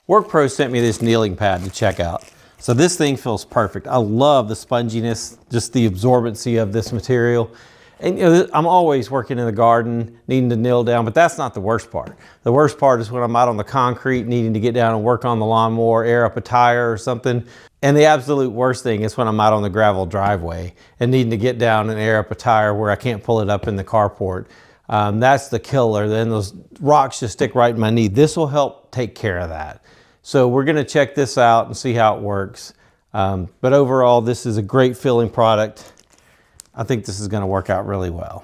WORKPRO sent me this kneeling pad to check out. So this thing feels perfect. I love the sponginess, just the absorbency of this material. And you know, I'm always working in the garden, needing to kneel down, but that's not the worst part. The worst part is when I'm out on the concrete, needing to get down and work on the lawnmower, air up a tire or something. And the absolute worst thing is when I'm out on the gravel driveway and needing to get down and air up a tire where I can't pull it up in the carport. That's the killer. Then those rocks just stick right in my knee. This will help take care of that. So we're gonna check this out and see how it works. But overall, this is a great feeling product. I think this is gonna work out really well.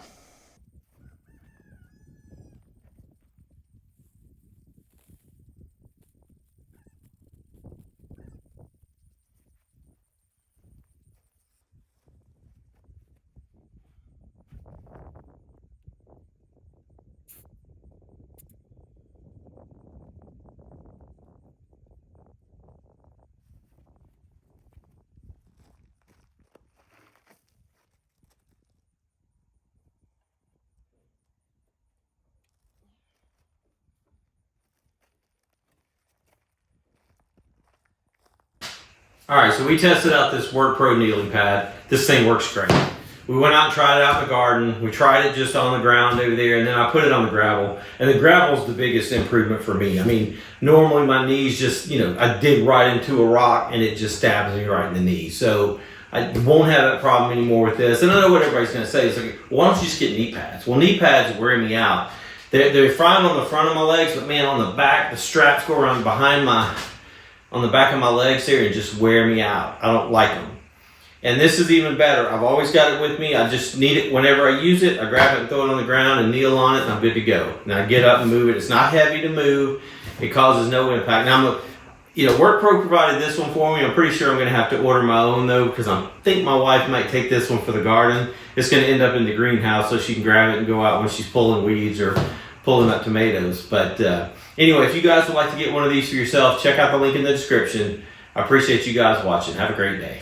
All right, so we tested out this WORKPRO Kneeling Pad. This thing works great. We went out and tried it out in the garden. We tried it just on the ground over there, and then I put it on the gravel. And the gravel is the biggest improvement for me. I mean, normally my knees just, you know, I dig right into a rock and it just stabs me right in the knee. So I won't have that problem anymore with this. And I know what everybody's gonna say. It's like, why don't you just get knee pads? Well, knee pads wear me out. They're fine on the front of my legs, but man, on the back, the straps go around behind on the back of my legs here and just wear me out. I don't like them. And this is even better. I've always got it with me. I just need it whenever I use it. I grab it and throw it on the ground and kneel on it and I'm good to go. Now I get up and move it. It's not heavy to move. It causes no impact. Now WORKPRO provided this one for me. I'm pretty sure I'm gonna have to order my own though, because I think my wife might take this one for the garden. It's gonna end up in the greenhouse so she can grab it and go out when she's pulling weeds or pulling up tomatoes. But anyway, if you guys would like to get one of these for yourself, check out the link in the description. I appreciate you guys watching. Have a great day.